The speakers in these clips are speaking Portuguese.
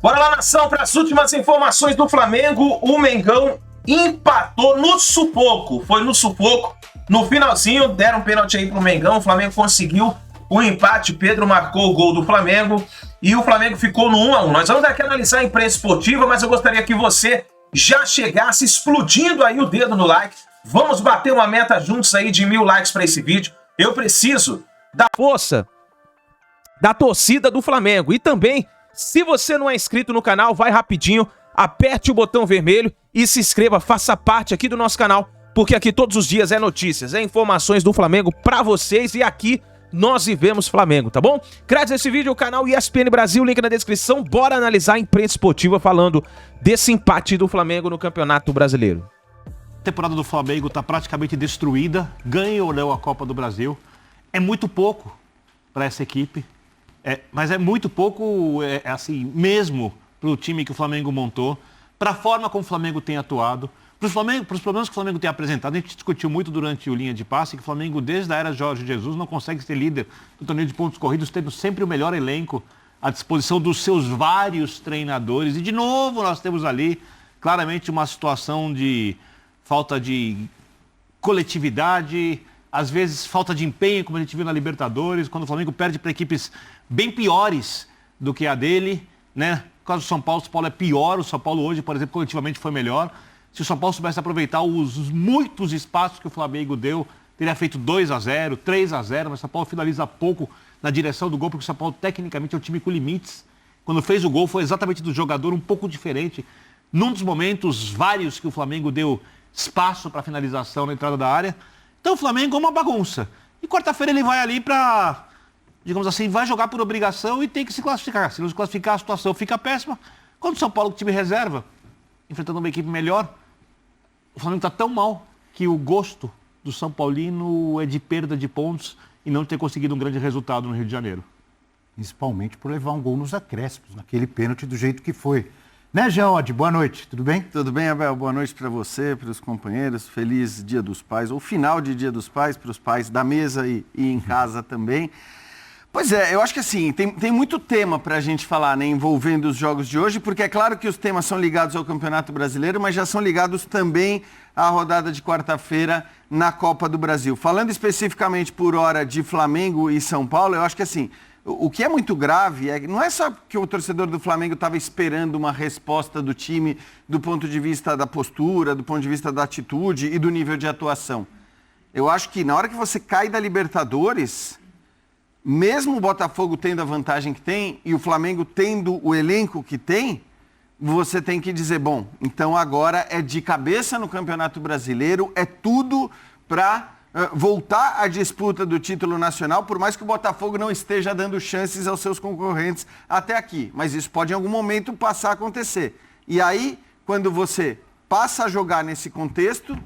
Bora lá, nação, para as últimas informações do Flamengo. O Mengão empatou no sufoco. Foi no sufoco. No finalzinho, deram um pênalti aí pro Mengão. O Flamengo conseguiu o empate. Pedro marcou o gol do Flamengo. E o Flamengo ficou no 1-1. Nós vamos aqui analisar a imprensa esportiva, mas eu gostaria que você já chegasse explodindo aí o dedo no like. Vamos bater uma meta juntos aí de 1000 likes para esse vídeo. Eu preciso da força da torcida do Flamengo. E também, se você não é inscrito no canal, vai rapidinho, aperte o botão vermelho e se inscreva, faça parte aqui do nosso canal, porque aqui todos os dias é notícias, é informações do Flamengo pra vocês e aqui nós vivemos Flamengo, tá bom? Graças a esse vídeo, o canal ESPN Brasil, link na descrição, bora analisar a imprensa esportiva falando desse empate do Flamengo no Campeonato Brasileiro. A temporada do Flamengo está praticamente destruída, ganha ou não a Copa do Brasil. É muito pouco para essa equipe, mas é muito pouco, assim, mesmo para o time que o Flamengo montou, para a forma como o Flamengo tem atuado, para os problemas que o Flamengo tem apresentado. A gente discutiu muito durante o Linha de Passe que o Flamengo, desde a era Jorge Jesus, não consegue ser líder do torneio de pontos corridos, tendo sempre o melhor elenco à disposição dos seus vários treinadores. E, de novo, nós temos ali claramente uma situação de falta de coletividade, às vezes falta de empenho, como a gente viu na Libertadores, quando o Flamengo perde para equipes bem piores do que a dele, né? No caso do São Paulo é pior. O São Paulo hoje, por exemplo, coletivamente foi melhor. Se o São Paulo soubesse aproveitar os muitos espaços que o Flamengo deu, teria feito 2-0, 3-0, mas o São Paulo finaliza pouco na direção do gol, porque o São Paulo tecnicamente é um time com limites. Quando fez o gol foi exatamente do jogador, um pouco diferente. Num dos momentos vários que o Flamengo deu espaço para finalização na entrada da área. Então o Flamengo é uma bagunça. E quarta-feira ele vai ali para, digamos assim, vai jogar por obrigação e tem que se classificar. Se não se classificar, a situação fica péssima. Quando o São Paulo, time reserva, enfrentando uma equipe melhor, o Flamengo está tão mal que o gosto do São Paulino é de perda de pontos e não ter conseguido um grande resultado no Rio de Janeiro. Principalmente por levar um gol nos acréscimos, naquele pênalti do jeito que foi. Né, Geode? Boa noite, tudo bem? Tudo bem, Abel? Boa noite para você, para os companheiros. Feliz Dia dos Pais, ou final de Dia dos Pais, para os pais da mesa e em casa também. Pois é, eu acho que assim, tem muito tema para a gente falar, né, envolvendo os jogos de hoje, porque é claro que os temas são ligados ao Campeonato Brasileiro, mas já são ligados também à rodada de quarta-feira na Copa do Brasil. Falando especificamente por hora de Flamengo e São Paulo, eu acho que assim, o que é muito grave não é só que o torcedor do Flamengo estava esperando uma resposta do time do ponto de vista da postura, do ponto de vista da atitude e do nível de atuação. Eu acho que na hora que você cai da Libertadores, mesmo o Botafogo tendo a vantagem que tem e o Flamengo tendo o elenco que tem, você tem que dizer, bom, então agora é de cabeça no Campeonato Brasileiro, é tudo para voltar à disputa do título nacional, por mais que o Botafogo não esteja dando chances aos seus concorrentes até aqui. Mas isso pode em algum momento passar a acontecer. E aí, quando você passa a jogar nesse contexto,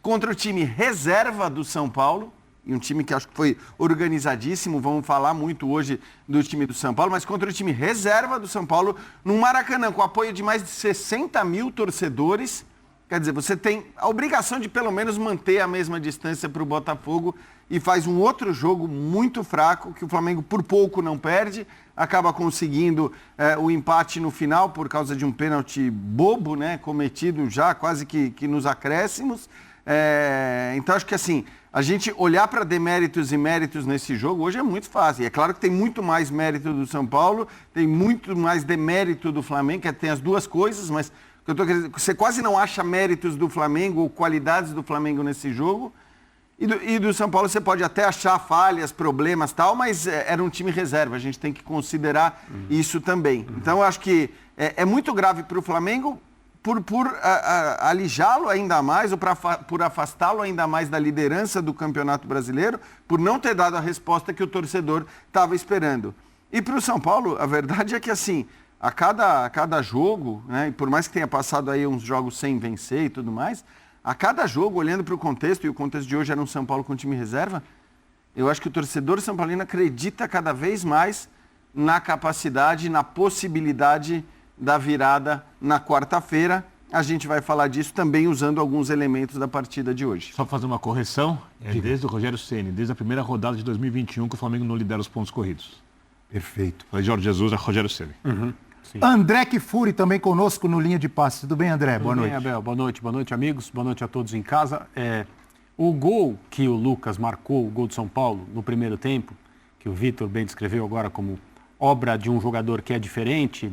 contra o time reserva do São Paulo, e um time que acho que foi organizadíssimo, vamos falar muito hoje do time do São Paulo, mas contra o time reserva do São Paulo, no Maracanã, com apoio de mais de 60 mil torcedores. Quer dizer, você tem a obrigação de pelo menos manter a mesma distância para o Botafogo e faz um outro jogo muito fraco, que o Flamengo por pouco não perde, acaba conseguindo o empate no final por causa de um pênalti bobo, né, cometido já quase que nos acréscimos. Então acho que assim, a gente olhar para deméritos e méritos nesse jogo hoje é muito fácil. E é claro que tem muito mais mérito do São Paulo, tem muito mais demérito do Flamengo, que tem as duas coisas, mas você quase não acha méritos do Flamengo ou qualidades do Flamengo nesse jogo. E do São Paulo você pode até achar falhas, problemas e tal, mas era um time reserva. A gente tem que considerar isso também. Então eu acho que é muito grave para o Flamengo por alijá-lo ainda mais ou por afastá-lo ainda mais da liderança do Campeonato Brasileiro, por não ter dado a resposta que o torcedor estava esperando. E para o São Paulo, a verdade é que assim, a cada jogo, né, e por mais que tenha passado aí uns jogos sem vencer e tudo mais, a cada jogo, olhando para o contexto, e o contexto de hoje era um São Paulo com time reserva, eu acho que o torcedor são paulino acredita cada vez mais na capacidade, na possibilidade da virada na quarta-feira. A gente vai falar disso também usando alguns elementos da partida de hoje. Só para fazer uma correção, desde o Rogério Ceni, desde a primeira rodada de 2021 que o Flamengo não lidera os pontos corridos. Perfeito. Foi Jorge Jesus a Rogério Ceni. Sim. André Kfouri também conosco no Linha de Passe. Tudo bem, André? Boa noite. Abel. Boa noite, amigos. Boa noite a todos em casa. O gol que o Lucas marcou, o gol de São Paulo, no primeiro tempo, que o Vitor bem descreveu agora como obra de um jogador que é diferente,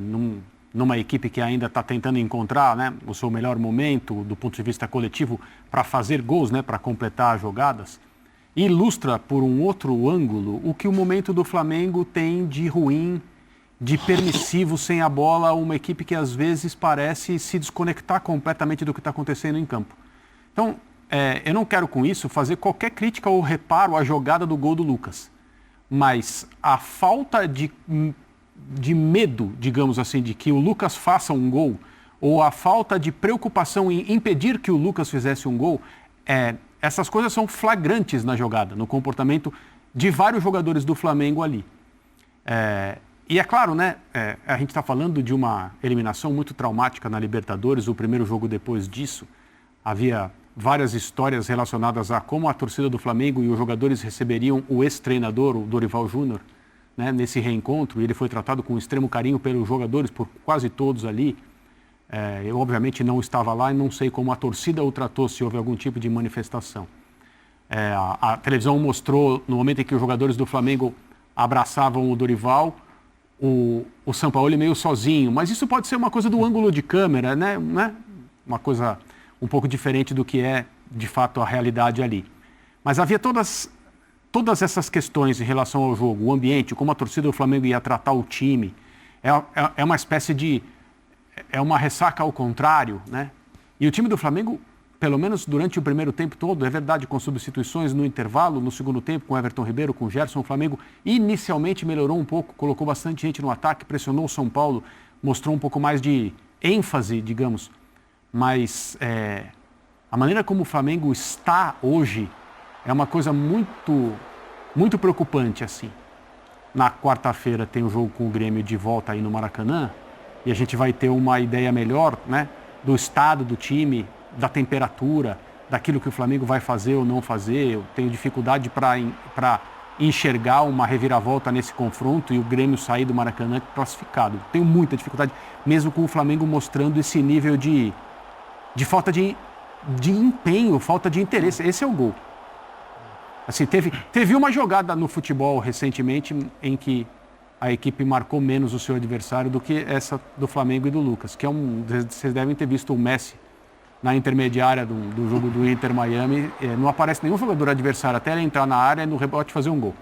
numa equipe que ainda está tentando encontrar, né, o seu melhor momento do ponto de vista coletivo para fazer gols, né, para completar as jogadas, ilustra por um outro ângulo o que o momento do Flamengo tem de ruim, de permissivo sem a bola, uma equipe que às vezes parece se desconectar completamente do que está acontecendo em campo. Então, eu não quero com isso fazer qualquer crítica ou reparo à jogada do gol do Lucas, mas a falta de medo, digamos assim, de que o Lucas faça um gol, ou a falta de preocupação em impedir que o Lucas fizesse um gol, essas coisas são flagrantes na jogada, no comportamento de vários jogadores do Flamengo ali. E é claro, né, a gente está falando de uma eliminação muito traumática na Libertadores, o primeiro jogo depois disso, havia várias histórias relacionadas a como a torcida do Flamengo e os jogadores receberiam o ex-treinador, o Dorival Júnior, né, nesse reencontro, e ele foi tratado com extremo carinho pelos jogadores, por quase todos ali. Eu, obviamente, não estava lá e não sei como a torcida o tratou, se houve algum tipo de manifestação. A televisão mostrou, no momento em que os jogadores do Flamengo abraçavam o Dorival, o Sampaoli meio sozinho, mas isso pode ser uma coisa do ângulo de câmera, né? Uma coisa um pouco diferente do que é, de fato, a realidade ali. Mas havia todas essas questões em relação ao jogo, o ambiente, como a torcida do Flamengo ia tratar o time. É uma espécie de... É uma ressaca ao contrário, né? E o time do Flamengo, pelo menos durante o primeiro tempo todo, é verdade, com substituições no intervalo, no segundo tempo, com Everton Ribeiro, com Gerson, o Flamengo inicialmente melhorou um pouco, colocou bastante gente no ataque, pressionou o São Paulo, mostrou um pouco mais de ênfase, digamos. Mas a maneira como o Flamengo está hoje é uma coisa muito, muito preocupante, assim. Na quarta-feira tem o jogo com o Grêmio de volta aí no Maracanã e a gente vai ter uma ideia melhor, né, do estado do time, da temperatura, daquilo que o Flamengo vai fazer ou não fazer. Eu tenho dificuldade para enxergar uma reviravolta nesse confronto e o Grêmio sair do Maracanã classificado. Tenho muita dificuldade, mesmo com o Flamengo mostrando esse nível de falta de empenho, falta de interesse. Esse é o gol. Assim, teve uma jogada no futebol recentemente em que a equipe marcou menos o seu adversário do que essa do Flamengo e do Lucas, que vocês devem ter visto o Messi na intermediária do jogo do Inter Miami, não aparece nenhum jogador adversário até ele entrar na área e no rebote fazer um gol.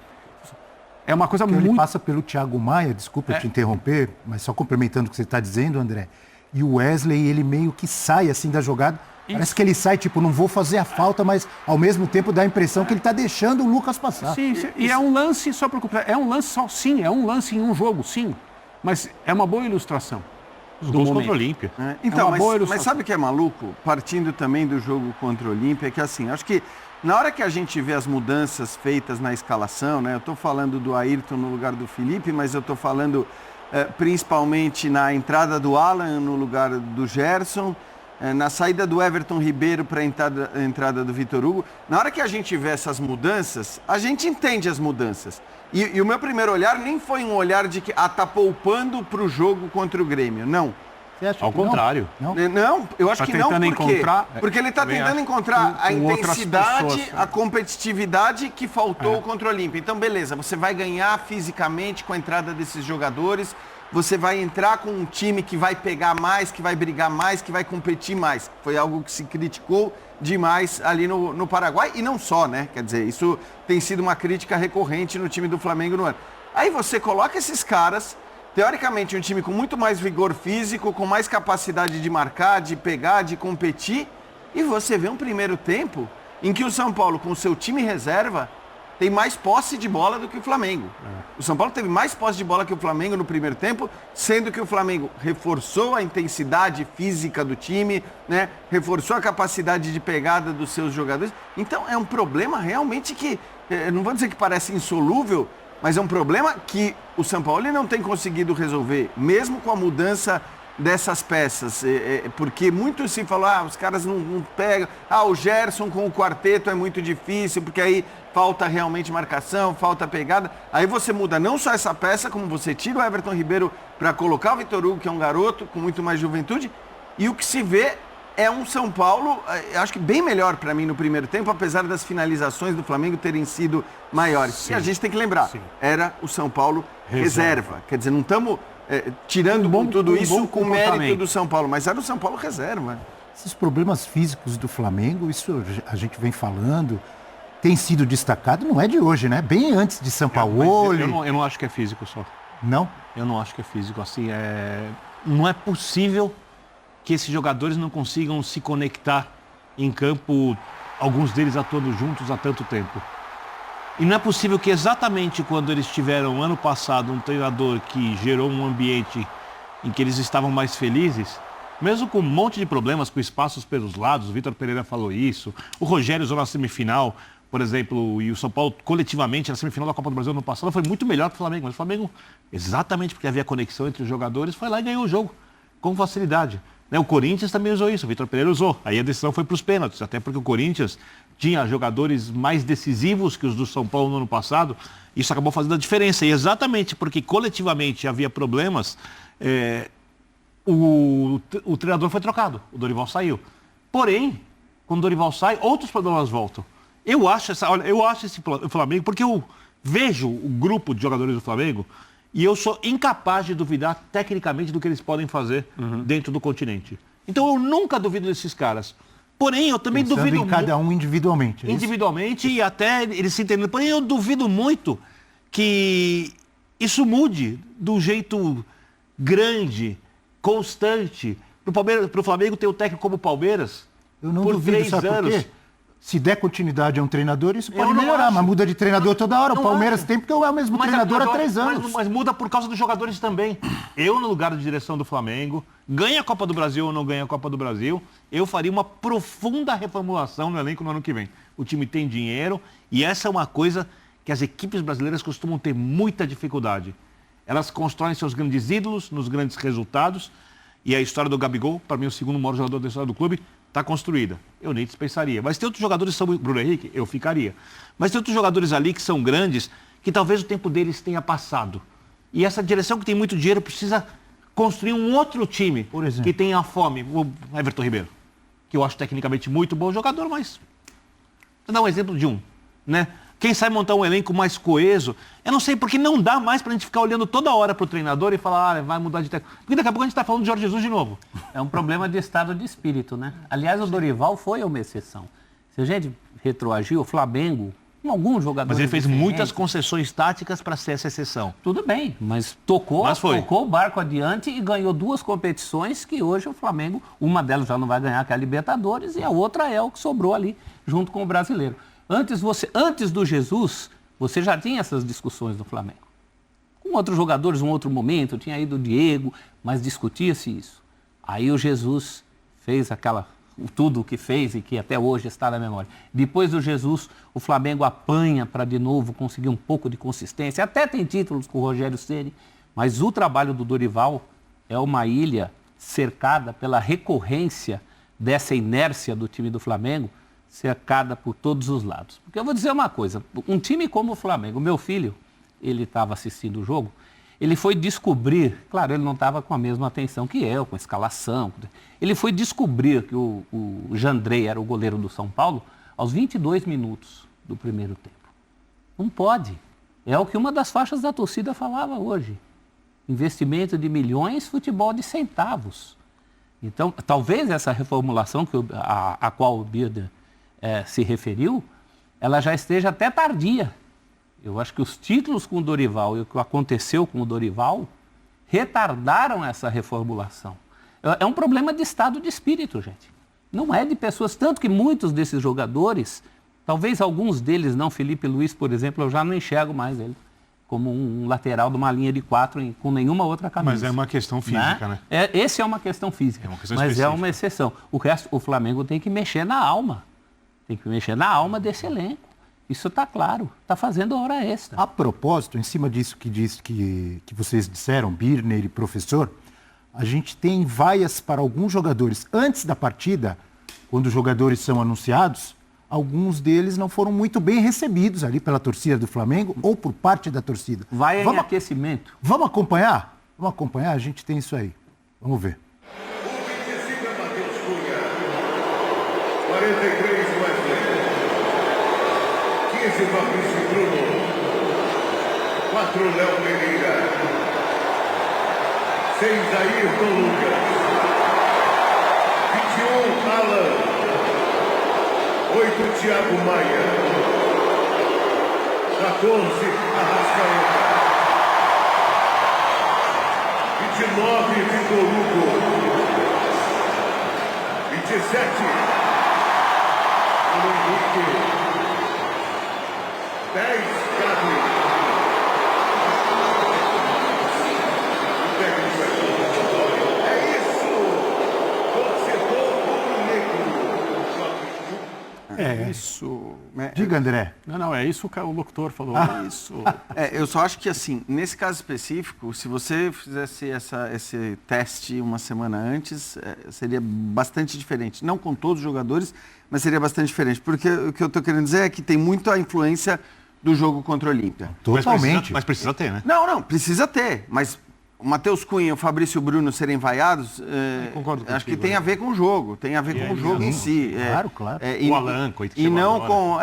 É uma coisa muito... Ele passa pelo Thiago Maia, desculpa te interromper, mas só complementando o que você está dizendo, André, e o Wesley, ele meio que sai assim da jogada. Isso. Parece que ele sai, tipo, não vou fazer a falta, mas ao mesmo tempo dá a impressão que ele está deixando o Lucas passar. Sim, e é um lance, só para completar, é um lance só, sim, é um lance em um jogo, sim. Mas é uma boa ilustração. Os gols contra o Olímpia. Então, mas sabe o que é maluco? Partindo também do jogo contra o Olímpia, é que assim, acho que na hora que a gente vê as mudanças feitas na escalação, né? Eu estou falando do Ayrton no lugar do Felipe, mas eu estou falando principalmente na entrada do Alan no lugar do Gerson, na saída do Everton Ribeiro para a entrada do Vitor Hugo. Na hora que a gente vê essas mudanças, a gente entende as mudanças. E o meu primeiro olhar nem foi um olhar de que tá poupando para o jogo contra o Grêmio, não. Ao contrário. Não, eu acho que não, porque ele está tentando encontrar a intensidade, a competitividade que faltou contra o Olímpia. Então, beleza, você vai ganhar fisicamente com a entrada desses jogadores, você vai entrar com um time que vai pegar mais, que vai brigar mais, que vai competir mais. Foi algo que se criticou demais ali no Paraguai, e não só, né? Quer dizer, isso tem sido uma crítica recorrente no time do Flamengo no ano. Aí você coloca esses caras, teoricamente um time com muito mais vigor físico, com mais capacidade de marcar, de pegar, de competir, e você vê um primeiro tempo em que o São Paulo, com o seu time reserva, tem mais posse de bola do que o Flamengo. O São Paulo teve mais posse de bola que o Flamengo no primeiro tempo, sendo que o Flamengo reforçou a intensidade física do time, né? Reforçou a capacidade de pegada dos seus jogadores. Então é um problema realmente que, não vou dizer que parece insolúvel, mas é um problema que o São Paulo não tem conseguido resolver, mesmo com a mudança dessas peças, porque muito se falou, os caras não pegam, o Gerson com o quarteto é muito difícil, porque aí falta realmente marcação, falta pegada. Aí você muda não só essa peça, como você tira o Everton Ribeiro para colocar o Vitor Hugo, que é um garoto com muito mais juventude, e o que se vê é um São Paulo, acho que bem melhor para mim no primeiro tempo, apesar das finalizações do Flamengo terem sido maiores. Sim. E a gente tem que lembrar, era o São Paulo reserva. Quer dizer, não estamos tirando com tudo isso o mérito do São Paulo, mas era o São Paulo reserva. Esses problemas físicos do Flamengo, isso a gente vem falando, tem sido destacado, não é de hoje, né? Bem antes de São Paulo. Eu não acho que é físico só. Não? Eu não acho que é físico. Assim, não é possível que esses jogadores não consigam se conectar em campo, alguns deles atuando juntos há tanto tempo. E não é possível que exatamente quando eles tiveram, ano passado, um treinador que gerou um ambiente em que eles estavam mais felizes, mesmo com um monte de problemas, com espaços pelos lados, o Vitor Pereira falou isso, o Rogério usou na semifinal, por exemplo, e o São Paulo coletivamente na semifinal da Copa do Brasil no passado foi muito melhor que o Flamengo, mas o Flamengo, exatamente porque havia conexão entre os jogadores, foi lá e ganhou o jogo com facilidade. O Corinthians também usou isso, o Vitor Pereira usou. Aí a decisão foi para os pênaltis, até porque o Corinthians tinha jogadores mais decisivos que os do São Paulo no ano passado. Isso acabou fazendo a diferença. E exatamente porque coletivamente havia problemas, o treinador foi trocado, o Dorival saiu. Porém, quando o Dorival sai, outros problemas voltam. Eu acho esse Flamengo, porque eu vejo o grupo de jogadores do Flamengo e eu sou incapaz de duvidar tecnicamente do que eles podem fazer dentro do continente. Então eu nunca duvido desses caras. Porém, eu também pensando duvido em cada um individualmente. Individualmente e até eles se entendendo. Porém, eu duvido muito que isso mude do jeito grande, constante. Para o Flamengo ter um técnico como o Palmeiras eu não por duvido, 3 sabe anos. Por quê? Se der continuidade a um treinador, isso pode melhorar, mas muda de treinador toda hora. O Palmeiras tem porque é o mesmo treinador há 3 anos. Mas muda por causa dos jogadores também. Eu, no lugar de direção do Flamengo, ganha a Copa do Brasil ou não ganha a Copa do Brasil, eu faria uma profunda reformulação no elenco no ano que vem. O time tem dinheiro e essa é uma coisa que as equipes brasileiras costumam ter muita dificuldade. Elas constroem seus grandes ídolos nos grandes resultados e a história do Gabigol, para mim o segundo maior jogador da história do clube, está construída. Eu nem dispensaria. Mas tem outros jogadores que são... Bruno Henrique, eu ficaria. Mas tem outros jogadores ali que são grandes, que talvez o tempo deles tenha passado. E essa direção que tem muito dinheiro precisa construir um outro time que tenha fome. O Everton Ribeiro, que eu acho tecnicamente muito bom jogador, mas... Vou dar um exemplo de um, né? Quem sabe montar um elenco mais coeso, eu não sei, porque não dá mais pra gente ficar olhando toda hora pro treinador e falar, vai mudar de técnico. Porque daqui a pouco a gente tá falando de Jorge Jesus de novo. É um problema de estado de espírito, né? Aliás, o Dorival foi uma exceção. Se a gente retroagir, o Flamengo, com alguns jogadores... Mas ele fez muitas concessões táticas para ser essa exceção. Tudo bem, mas tocou o barco adiante e ganhou 2 competições que hoje o Flamengo, uma delas já não vai ganhar, que é a Libertadores, e a outra é o que sobrou ali, junto com o Brasileiro. Antes do Jesus, você já tinha essas discussões no Flamengo. Com outros jogadores, um outro momento, tinha ido o Diego, mas discutia-se isso. Aí o Jesus fez tudo o que fez e que até hoje está na memória. Depois do Jesus, o Flamengo apanha para de novo conseguir um pouco de consistência. Até tem títulos com o Rogério Ceni, mas o trabalho do Dorival é uma ilha cercada pela recorrência dessa inércia do time do Flamengo, cercada por todos os lados. Porque eu vou dizer uma coisa, um time como o Flamengo, meu filho, ele estava assistindo o jogo, ele foi descobrir, claro, ele não estava com a mesma atenção que eu, com a escalação, ele foi descobrir que o Jandrei era o goleiro do São Paulo aos 22 minutos do primeiro tempo. Não pode. É o que uma das faixas da torcida falava hoje. Investimento de milhões, futebol de centavos. Então, talvez essa reformulação a qual o Birner se referiu, ela já esteja até tardia. Eu acho que os títulos com o Dorival e o que aconteceu com o Dorival retardaram essa reformulação. É um problema de estado de espírito, gente. Não é de pessoas, tanto que muitos desses jogadores, talvez alguns deles não, Felipe Luiz, por exemplo, eu já não enxergo mais ele como um lateral de uma linha de 4 com nenhuma outra camisa. Mas é uma questão física, né? Esse é uma questão física, uma questão mas específica. É uma exceção. O resto, o Flamengo tem que mexer na alma. Tem que mexer na alma desse elenco. Isso está claro. Está fazendo hora extra. A propósito, em cima disso que vocês disseram, Birner e professor, a gente tem vaias para alguns jogadores. Antes da partida, quando os jogadores são anunciados, alguns deles não foram muito bem recebidos ali pela torcida do Flamengo ou por parte da torcida. Vai em aquecimento. Vamos acompanhar? Vamos acompanhar? A gente tem isso aí. Vamos ver. 43, Wesley. 15, Fabrício Bruno. 4, Léo Pereira. 6, Ayrton Lucas. 21, Alan. 8, Thiago Maia. 14, Arrascaeta. 29, Vitor Hugo. 27, Henrique. 10, Gabi. É isso! Torcedor rubro-negro. É isso. Diga, André. Não, é isso que o locutor falou. Isso. Eu só acho que, assim, nesse caso específico, se você fizesse esse teste uma semana antes, seria bastante diferente. Não com todos os jogadores, mas seria bastante diferente. Porque o que eu estou querendo dizer é que tem muito a influência do jogo contra o Olímpia. Totalmente. Mas precisa ter, né? Não, precisa ter. Mas o Matheus Cunha e o Fabrício Bruno serem vaiados, concordo acho que contigo, tem a ver com o jogo. Tem a ver com o jogo em si. Claro. E, O Alan, que e não agora. com...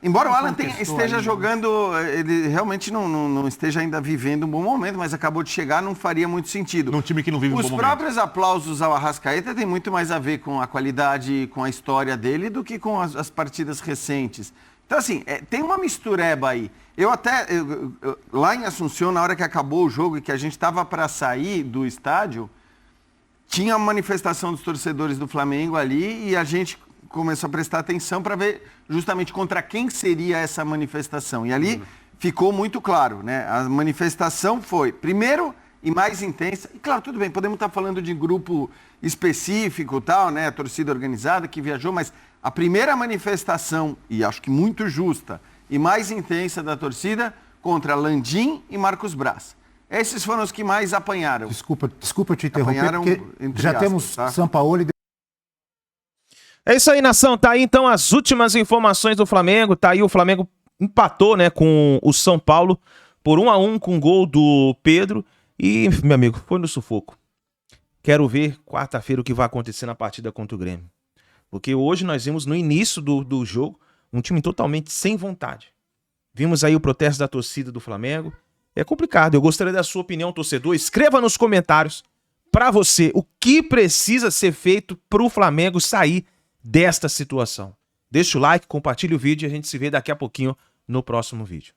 Embora o Alan esteja ali, jogando, ele realmente não esteja ainda vivendo um bom momento, mas acabou de chegar, não faria muito sentido. Num time que não vive um bom Os momento. próprios aplausos ao Arrascaeta tem muito mais a ver com a qualidade, com a história dele, do que com as partidas recentes. Então, assim, tem uma mistureba aí. Eu lá em Assunção, na hora que acabou o jogo e que a gente estava para sair do estádio, tinha uma manifestação dos torcedores do Flamengo ali e a gente começou a prestar atenção para ver justamente contra quem seria essa manifestação. E ali ficou muito claro, né? A manifestação foi, primeiro e mais intensa, e claro, tudo bem, podemos estar falando de grupo específico, tal, né? A torcida organizada que viajou, mas a primeira manifestação, e acho que muito justa, e mais intensa da torcida, contra Landim e Marcos Braz. Esses foram os que mais apanharam. Desculpa eu te interromper, Apanharam, porque entre já aspas, temos tá? Sampaoli. É isso aí, nação. Tá aí então as últimas informações do Flamengo. Tá aí, o Flamengo empatou, né, com o São Paulo por 1-1 com o gol do Pedro. E, meu amigo, foi no sufoco. Quero ver quarta-feira o que vai acontecer na partida contra o Grêmio. Porque hoje nós vimos no início do jogo um time totalmente sem vontade. Vimos aí o protesto da torcida do Flamengo. É complicado. Eu gostaria da sua opinião, torcedor. Escreva nos comentários pra você o que precisa ser feito pro Flamengo sair desta situação. Deixa o like, compartilhe o vídeo e a gente se vê daqui a pouquinho no próximo vídeo.